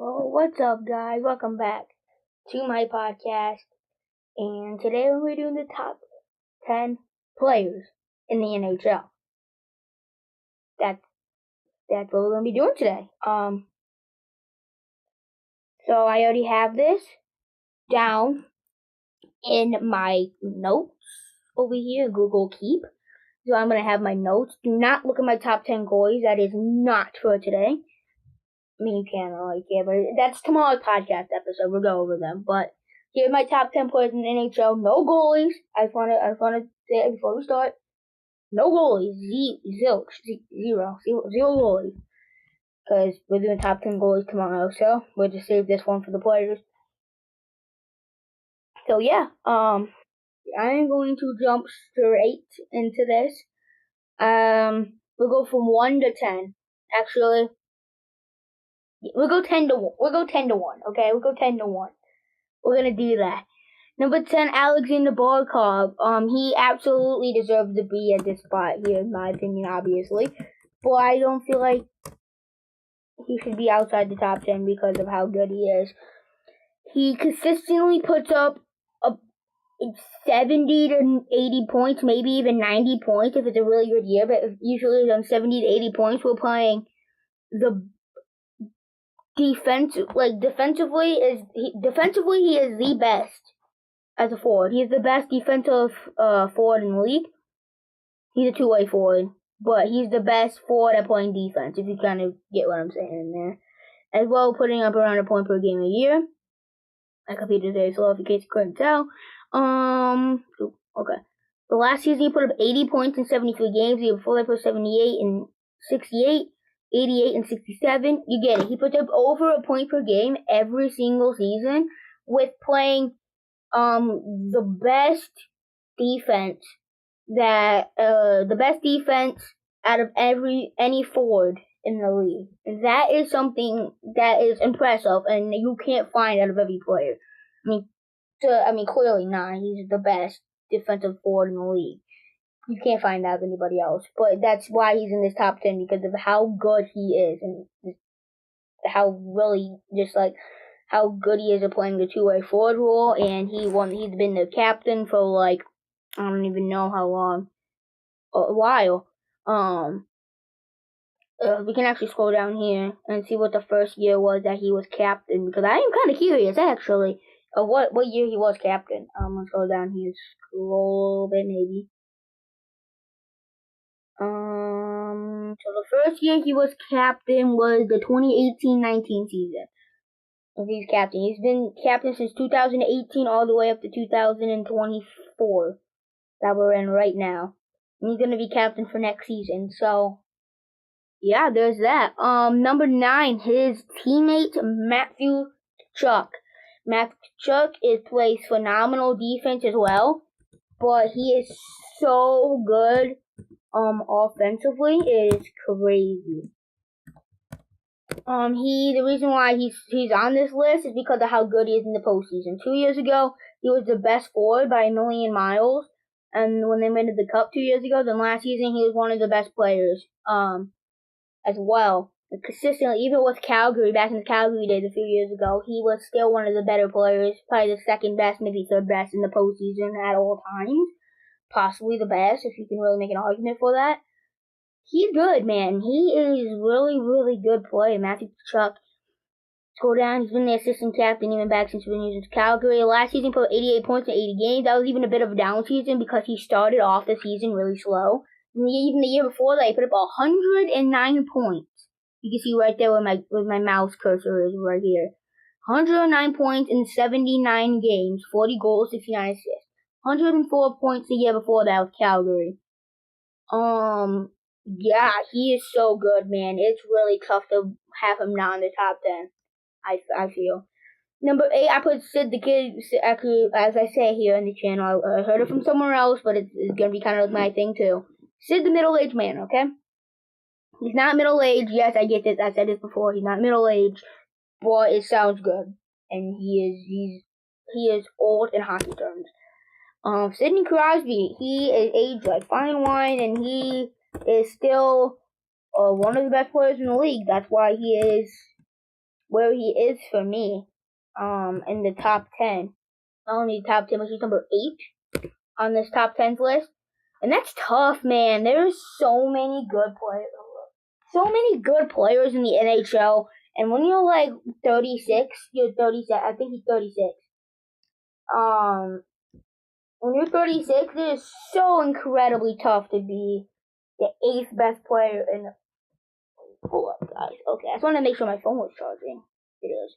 Well, what's up, guys? Welcome back to my podcast. And today we're doing the top 10 players in the NHL. That's what we're gonna be doing today. So I already have this down in my notes over here, Google Keep. So I'm gonna have my notes. Do not look at my top 10 goalies. That is not for today. I mean, you can all you can, but that's tomorrow's podcast episode. We'll go over them. But here's my top 10 players in the NHL. No goalies. I just wanna say it before we start. No goalies. Zero goalies. Because we're doing top 10 goalies tomorrow, so we'll just save this one for the players. So yeah, I'm going to jump straight into this. We'll go from 1 to 10. Actually, we'll go 10 to 1. We'll go 10 to 1. Okay, we'll go 10 to 1. We're gonna do that. Number 10, Alexander Barkov. He absolutely deserves to be at this spot here, in my opinion, obviously. But I don't feel like he should be outside the top 10 because of how good he is. He consistently puts up 70 to 80 points, maybe even 90 points if it's a really good year, but usually it's on 70 to 80 points. We're playing the defensively, he is the best as a forward. He's the best defensive forward in the league. He's a two-way forward, but he's the best forward at playing defense, if you kind of get what I'm saying in there. As well, putting up around a point per game a year. My computer's very slow, in case you couldn't tell. Okay. The last season, he put up 80 points in 73 games. The year before that, put 78 and 68, 88 and 67. You get it. He puts up over a point per game every single season with playing the best defense out of any forward in the league. And that is something that is impressive, and you can't find out of every player. I mean, clearly not. He's the best defensive forward in the league. You can't find out of anybody else. But that's why he's in this top 10, because of how good he is and how good he is at playing the two-way forward role. And he's been the captain for I don't even know how long, a while. We can actually scroll down here and see what the first year was that he was captain, because I am kind of curious actually what year he was captain. Let's go down here, scroll a bit maybe. So the first year he was captain was the 2018-19 season. So he's captain. He's been captain since 2018 all the way up to 2024 that we're in right now. And he's gonna be captain for next season. So yeah, there's that. Number 9, his teammate Matthew Tkachuk. Matthew Tkachuk plays phenomenal defense as well, but he is so good offensively. It is crazy. The reason why he's on this list is because of how good he is in the postseason. 2 years ago, he was the best forward by a million miles, and when they went to the Cup 2 years ago, then last season he was one of the best players as well. And consistently, even with Calgary, back in the Calgary days a few years ago, he was still one of the better players, probably the second best, maybe third best in the postseason at all times. Possibly the best, if you can really make an argument for that. He's good, man. He is really, really good player. Matthew Tkachuk. Go down. He's been the assistant captain even back since when he was in Calgary. Last season, put 88 points in 80 games. That was even a bit of a down season because he started off the season really slow. And even the year before that, he put up 109 points. You can see right there where my mouse cursor is right here. 109 points in 79 games, 40 goals, 69 assists. 104 points the year before that with Calgary. Yeah, he is so good, man. It's really tough to have him not in the top 10. I feel. Number 8, I put Sid the Kid. Actually, as I say here in the channel, I heard it from somewhere else, but it's gonna be kind of my thing too. Sid the middle-aged man, okay? He's not middle-aged. Yes, I get this. I said this before. He's not middle-aged, but it sounds good. And he is old in hockey terms. Sidney Crosby, he is aged like fine wine, and he is still one of the best players in the league. That's why he is where he is for me. In the top 10. Not only top 10, but he's number 8 on this top 10 list. And that's tough, man. There's so many good players. So many good players in the NHL. And when you're like 36, you're 37. I think he's 36. When you're 36, it is so incredibly tough to be the 8th best player in the... Pull up, guys. Okay, I just want to make sure my phone was charging. It is.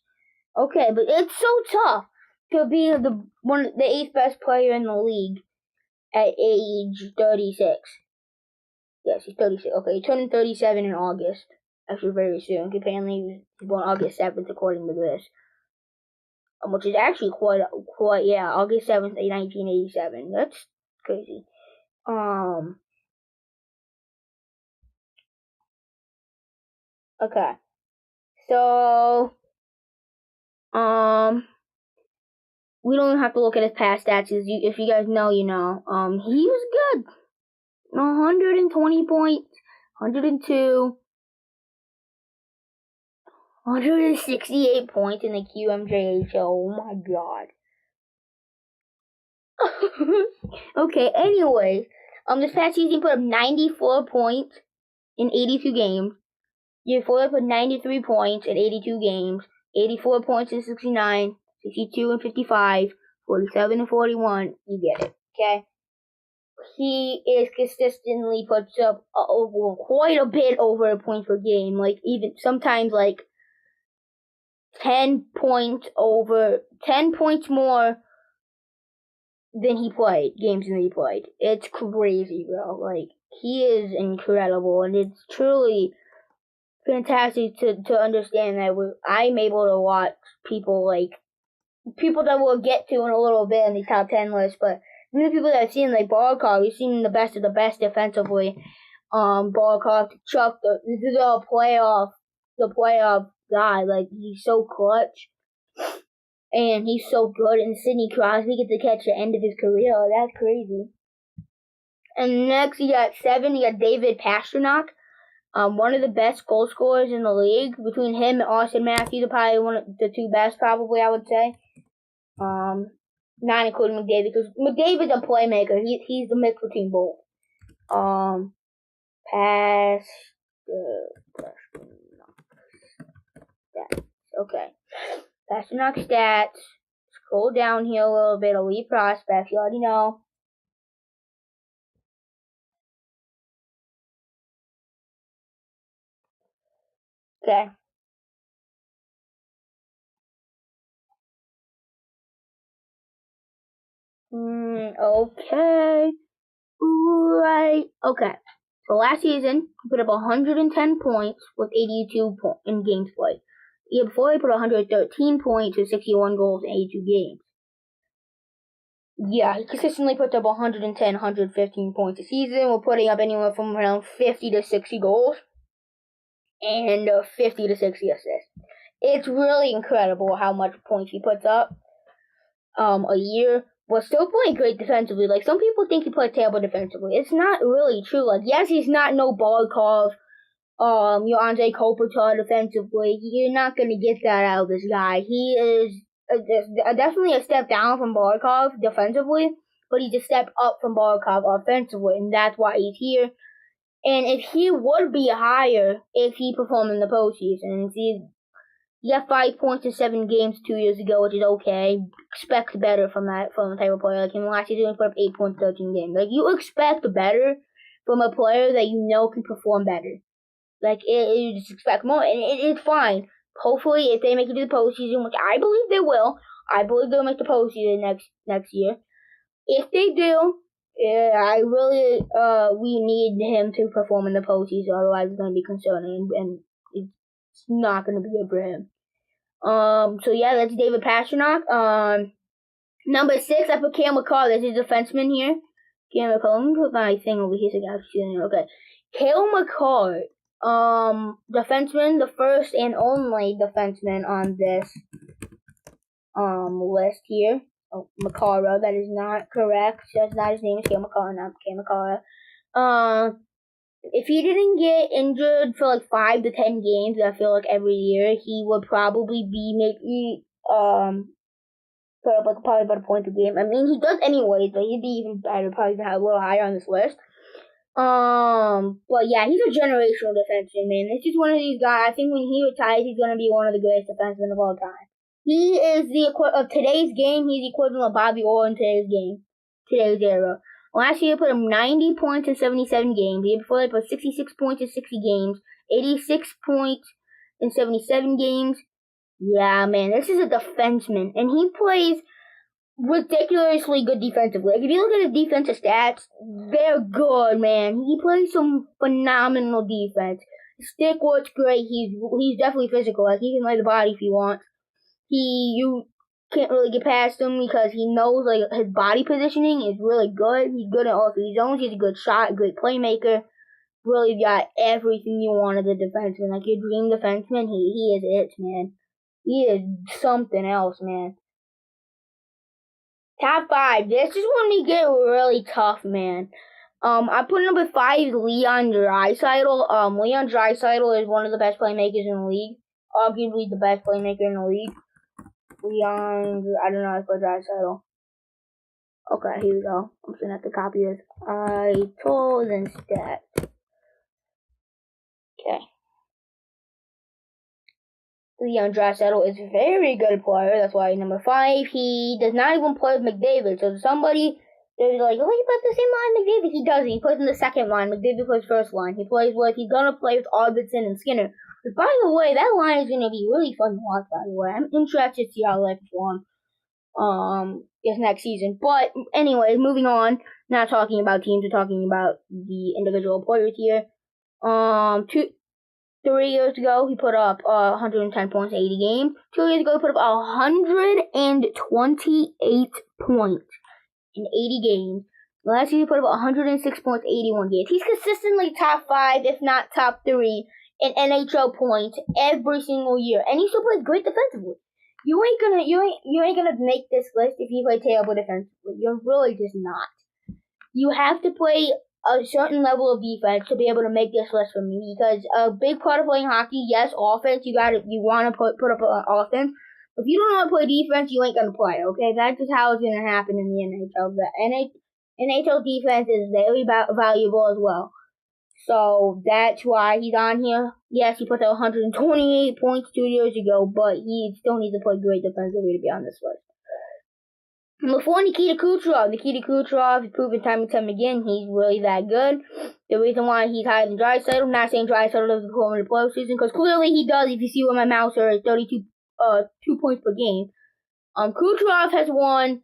Okay, but it's so tough to be the 8th best player in the league at age 36. Yes, he's 36. Okay, he's turning 37 in August. Actually, very soon. Apparently, he was born August 7th, according to this. Which is actually quite, August 7th, 1987. That's crazy. Okay. So, we don't have to look at his past stats. If you guys know, you know. He was good. 120 points, 102, 168 points in the QMJHL. Oh my god. Okay, anyways, this past season he put up 94 points in 82 games. Year 4 put 93 points in 82 games, 84 points in 69, 62 and 55, 47 and 41. You get it, okay? He is consistently puts up quite a bit over a point per game. Like, even sometimes, like, 10 points more than he played, games than he played. It's crazy, bro. Like, he is incredible, and it's truly fantastic to understand that I'm able to watch people that we'll get to in a little bit in the top 10 list, but the people that I've seen, like Barkov, we've seen the best of the best defensively. Barkov, Chuck, the playoff guy. Like, he's so clutch. And he's so good. And Sidney Crosby gets to catch the end of his career. Oh, that's crazy. And next, you got 7, you got David Pastrnak. One of the best goal scorers in the league. Between him and Austin Matthews are probably one of the 2 best, probably, I would say. Not including McDavid, because McDavid's a playmaker. He's the mix between both. Okay. Pastrnak stats. Scroll down here a little bit. Elite prospects. You already know. Okay. Okay. Right. Okay. So last season, he put up 110 points with 82 in games played. The year before, he put 113 points with 61 goals in 82 games. Yeah, he consistently puts up 110, 115 points a season. We're putting up anywhere from around 50 to 60 goals and 50 to 60 assists. It's really incredible how much points he puts up a year. But still playing great defensively. Like, some people think he plays terrible defensively. It's not really true. Like, yes, he's not no Barkov, your Andre Kopitar defensively. You're not gonna get that out of this guy. He is definitely a step down from Barkov defensively, but he's a step up from Barkov offensively, and that's why he's here. And if he would be higher if he performed in the postseason, he got 5 points in 7 games 2 years ago, which is okay. Expect better from a type of player like him. Last season, he put up 8 points, 13 games. Like, you expect better from a player that you know can perform better. Like, you just expect more, and it's fine. Hopefully, if they make it to the postseason, which I believe they will, I believe they'll make the postseason next year. If they do, Yeah, I really, we need him to perform in the postseason, otherwise it's going to be concerning, and it's not going to be good for him. So yeah, that's David Pastrnak. Number 6, I put Cale Makar. There's a defenseman here. Cale Makar. Let me put my thing over here so I can see it. Okay. Cale Makar. Defenseman, the first and only defenseman on this list here. Oh, Makara. That is not correct. That's not his name. It's Cale Makar, not Cale Makar. If he didn't get injured for like 5 to 10 games, I feel like every year, he would probably be maybe put up like probably about a point per game. I mean, he does anyways, but he'd be even better, probably a little higher on this list. But yeah, he's a generational defenseman, man. It's just one of these guys. I think when he retires, he's gonna be one of the greatest defensemen of all time. He is the of today's game. He's the equivalent of Bobby Orr in today's era. Last year, he put him 90 points in 77 games. The year before, he put 66 points in 60 games, 86 points in 77 games. Yeah, man, this is a defenseman, and he plays ridiculously good defensively. Like, if you look at his defensive stats, they're good, man. He plays some phenomenal defense. His stick works great. He's definitely physical. Like, he can lay the body if he wants. You can't really get past him because he knows, like, his body positioning is really good. He's good in all 3 zones. He's a good shot, good playmaker. Really got everything you want as a defenseman. Like, your dream defenseman, he is it, man. He is something else, man. Top 5. This is when we get really tough, man. I put number 5, Leon Draisaitl. Leon Draisaitl is one of the best playmakers in the league. Arguably the best playmaker in the league. I don't know how to put Draisaitl. Okay, here we go. I'm just gonna have to copy this. Totals and stats. Okay. Leon Draisaitl is a very good player. That's why number 5. He does not even play with McDavid. So somebody is like, oh, he plays the same line McDavid. He doesn't. He plays in the second line. McDavid plays first line. He's gonna play with Arvidsson and Skinner. But by the way, that line is gonna be really fun to watch. By the way, I'm interested to see how they perform this next season. But anyways, moving on. Not talking about teams. We're talking about the individual players here. 3 years ago, he put up 110 points in 80 games. 2 years ago, he put up 128 points in 80 games. Last year, he put up 106 points in 81 games. He's consistently top 5, if not top 3, in NHL points every single year, and he still plays great defensively. You ain't gonna make this list if you play terrible defensively. You're really just not. You have to play a certain level of defense to be able to make this list for me, because a big part of playing hockey, yes, offense, you want to put up an offense. If you don't know how to play defense, you ain't gonna play, okay? That's just how it's gonna happen in the NHL. The NHL defense is very valuable as well. So that's why he's on here. Yes, he put up 128 points 2 years ago, but he still needs to play great defensively to be on this list. Number 4, Nikita Kucherov. Nikita Kucherov has proven time and time again he's really that good. The reason why he's higher than Draisaitl, I'm not saying Draisaitl doesn't perform in the postseason, because clearly he does. If you see where my mouse is, 32 2 points per game. Kucherov has won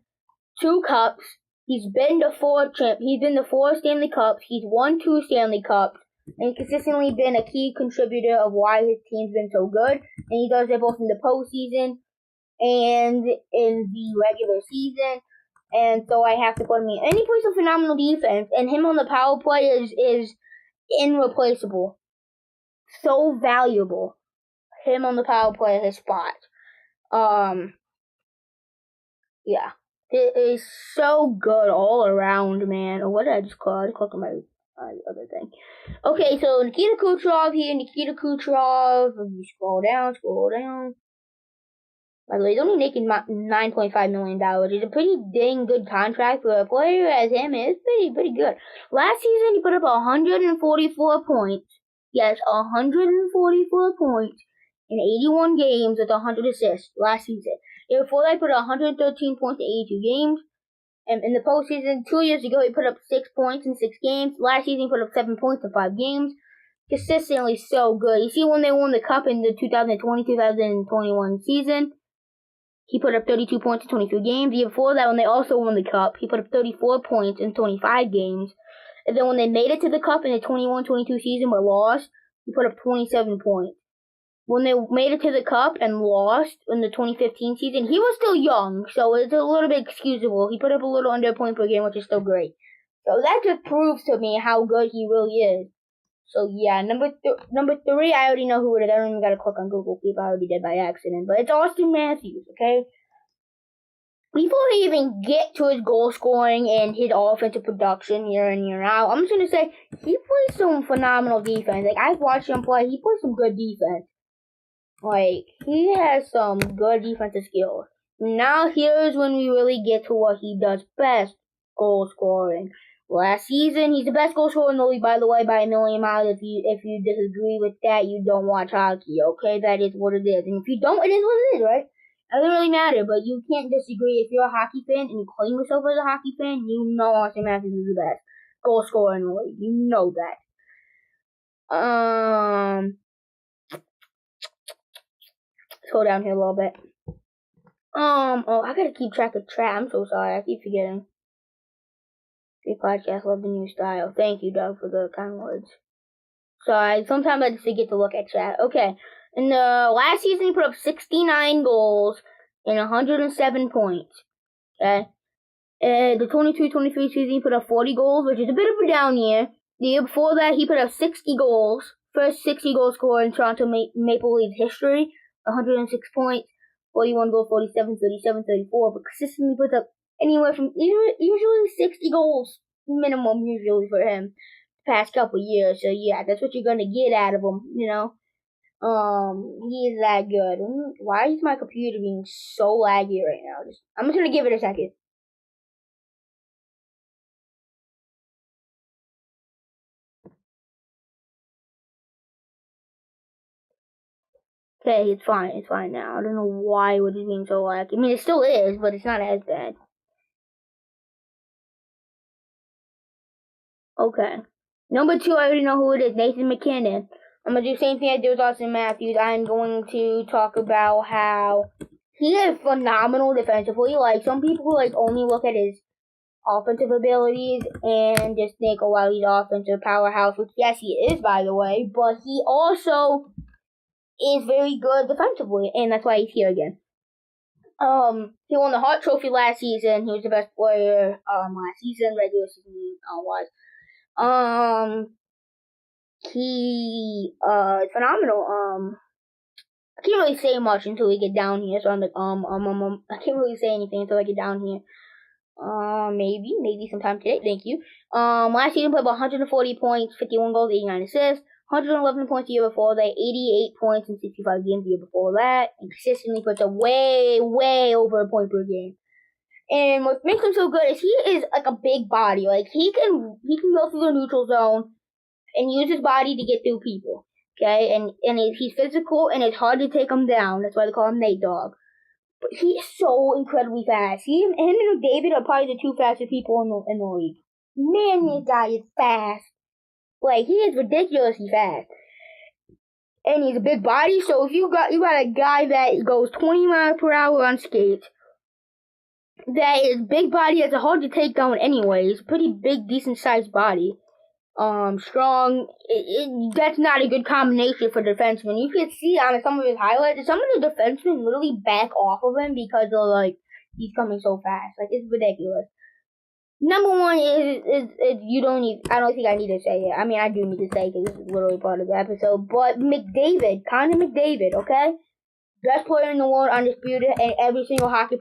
2 cups. He's been to 4 Stanley Cups. He's won 2 Stanley Cups, and he's consistently been a key contributor of why his team's been so good. And he does it both in the postseason and in the regular season, and so I have to put him in. And he plays a phenomenal defense, and him on the power play is irreplaceable. So valuable. Him on the power play at his spot. Yeah. It is so good all around, man. Or what did I just call? I just called my other thing. Okay, so Nikita Kucherov here. Nikita Kucherov. You scroll down. By the way, he's only making $9.5 million. It's a pretty dang good contract for a player as him. It's pretty good. Last season, he put up 144 points. Yes, 144 points in 81 games with 100 assists last season. Year before that, he put up 113 points in 82 games. And in the postseason, 2 years ago, he put up 6 points in 6 games. Last season, he put up 7 points in 5 games. Consistently so good. You see when they won the cup in the 2020-2021 season? he put up 32 points in 23 games. The year before that, when they also won the Cup, he put up 34 points in 25 games. And then when they made it to the Cup in the 21-22 season but lost, he put up 27 points. When they made it to the Cup and lost in the 2015 season, he was still young, so it's a little bit excusable. He put up a little under a point per game, which is still great. So that just proves to me how good he really is. So yeah, number 3, I already know who it is. I don't even gotta click on Google Keep. I already did by accident. But it's Austin Matthews, okay? Before I even get to his goal scoring and his offensive production year in, year out, I'm just gonna say he plays some phenomenal defense. Like, I've watched him play, he plays some good defense. Like, he has some good defensive skills. Now here's when we really get to what he does best, goal scoring. Last season, he's the best goal scorer in the league, by the way, by a million miles. If you disagree with that, you don't watch hockey, okay? That is what it is. And if you don't, it is what it is, right? It doesn't really matter, but you can't disagree. If you're a hockey fan and you claim yourself as a hockey fan, you know Austin Matthews is the best goal scorer in the league. You know that. Go down here a little bit. I gotta keep track of chat. I'm so sorry. I keep forgetting. Great podcast. Love the new style. Thank you, Doug, for the kind words. Sorry. Sometimes I just forget to look at chat. Okay. In the last season, he put up 69 goals and 107 points. Okay. The 22-23 season, he put up 40 goals, which is a bit of a down year. The year before that, he put up 60 goals. First 60 goal scorer in Toronto Maple Leafs history. 106 points, 41 goals, 47, 37, 34, but consistently puts up anywhere from usually 60 goals minimum usually for him the past couple years. So yeah, that's what you're gonna get out of him, you know. He is that good. Why is my computer being so laggy right now? I'm just gonna give it a second. Okay, it's fine. It's fine now. I don't know why it was being so laggy. I mean, it still is, but it's not as bad. Okay. Number 2, I already know who it is. Nathan McKinnon. I'm going to do the same thing I did with Austin Matthews. I'm going to talk about how he is phenomenal defensively. Like, some people like only look at his offensive abilities and just think, oh, wow, he's an offensive powerhouse, which, yes, he is, by the way. But he also is very good defensively, and that's why he's here again. He won the Hart Trophy last season. He was the best player last season, regular season was. He is phenomenal. I can't really say much until we get down here, so I'm like, I can't really say anything until I get down here. Maybe sometime today, thank you. Last season played about 140 points, 51 goals, 89 assists, 111 points the year before that, 88 points in 65 games the year before that, and consistently puts up way over a point per game. And what makes him so good is he is like a big body. Like, he can go through the neutral zone and use his body to get through people. Okay? And he's physical, and it's hard to take him down. That's why they call him Nate Dogg. But he is so incredibly fast. Him and McDavid are probably the 2 fastest people in the league. Man, this guy is fast. Like, he is ridiculously fast. And he's a big body, so if you got a guy that goes 20 miles per hour on skates, that is big body, that's hard to take down anyways. Pretty big, decent sized body. Strong. That's not a good combination for defensemen. You can see on some of his highlights, some of the defensemen literally back off of him because they're like, he's coming so fast. Like, it's ridiculous. Number 1 is you don't need. I don't think I need to say it. I mean, I do need to say it because this is literally part of the episode. But McDavid, Connor McDavid, okay? Best player in the world, undisputed, and every single hockey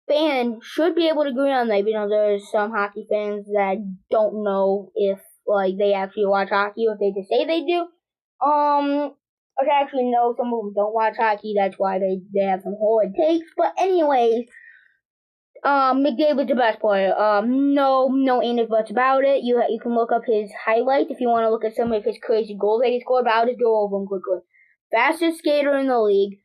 fan should be able to agree on that. You know, there's some hockey fans that don't know if like they actually watch hockey or if they just say they do. Actually, no, some of them don't watch hockey. That's why they have some horrid takes. But anyways, McDavid's the best player. No ain't if buts about it. You can look up his highlights if you want to look at some of his crazy goals that he scored. But I'll just go over them quickly. Fastest skater in the league.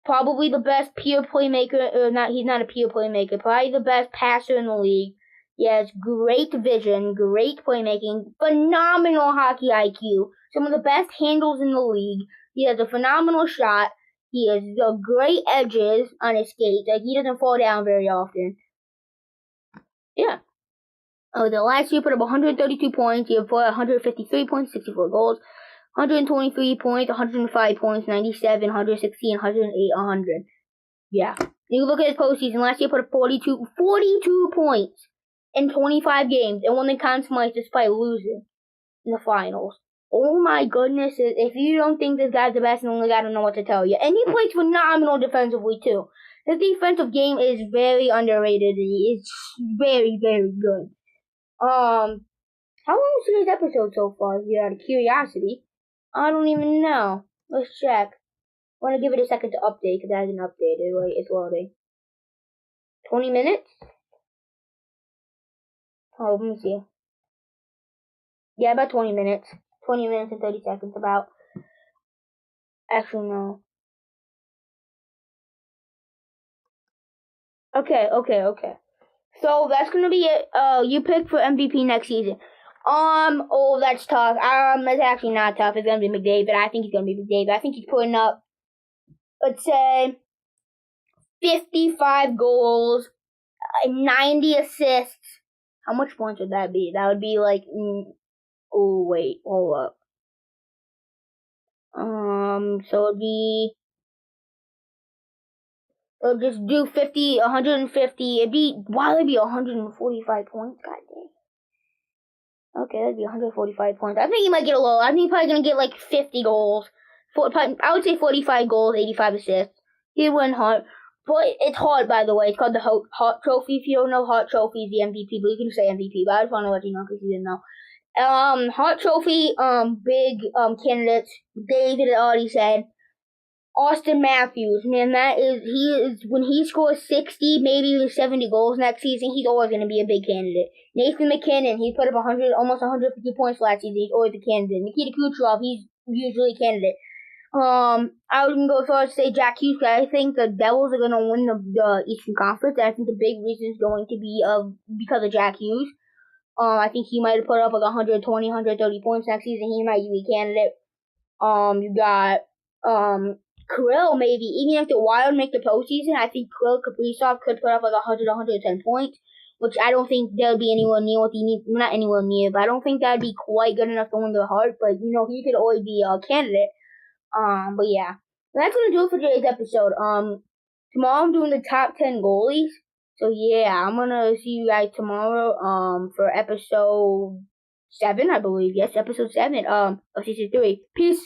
Probably the best pure playmaker. He's not a pure playmaker. Probably the best passer in the league. He has great vision, great playmaking, phenomenal hockey IQ. Some of the best handles in the league. He has a phenomenal shot. He has great edges on his skates. Like, he doesn't fall down very often. Yeah. The last year put up 132 points. He had 153 points, 64 goals, 123 points, 105 points, 97, 116, 108, 100. Yeah. You look at his postseason. Last year put up 42 points in 25 games and won the Conn Smythe despite losing in the finals. Oh my goodness. If you don't think this guy's the best in the league, I don't know what to tell you. And he plays phenomenal defensively too. His defensive game is very underrated. It's very, very good. How long is today's episode so far? Here, out of curiosity. I don't even know. Let's check. I want to give it a second to update because it hasn't updated. Wait, it's loading. 20 minutes? Oh, let me see. Yeah, about 20 minutes. 20 minutes and 30 seconds about. Actually, no. Okay. So that's gonna be it. You pick for MVP next season. Oh, that's tough. It's actually not tough. It's gonna be McDavid. I think he's gonna be McDavid. I think he's putting up, let's say, 55 goals, 90 assists. How much points would that be? That would be like, oh wait, hold up. So it'll just do 50, 150. Why would it be 145 points? God dang. Okay, that'd be 145 points. I think he might get a little. I think he's probably gonna get like 50 goals. I would say 45 goals, 85 assists. He win Hart. But it's Hart, by the way. It's called the Hart Trophy. If you don't know, Hart Trophy is the MVP, but you can say MVP. But I just want to let you know because you didn't know. Hart Trophy, big candidates. David already said. Austin Matthews, man, when he scores 60, maybe even 70 goals next season, he's always going to be a big candidate. Nathan McKinnon, he put up almost 150 points last season, he's always a candidate. Nikita Kucherov, he's usually a candidate. I was going to go as far as to say Jack Hughes, but I think the Devils are going to win the Eastern Conference, and I think the big reason is going to be because of Jack Hughes. I think he might have put up like 120, 130 points next season, he might be a candidate. You got, Krill, maybe, even if the Wild make the postseason, I think Krill Kaprizov could put up like 100, 110 points, which I don't think they'll be anywhere near what he needs. Not anywhere near, but I don't think that'd be quite good enough to win the Hart, but, he could always be a candidate. But yeah. That's gonna do it for today's episode. Tomorrow I'm doing the top 10 goalies. So yeah, I'm gonna see you guys tomorrow, for episode 7, I believe. Yes, episode 7, of season 3. Peace.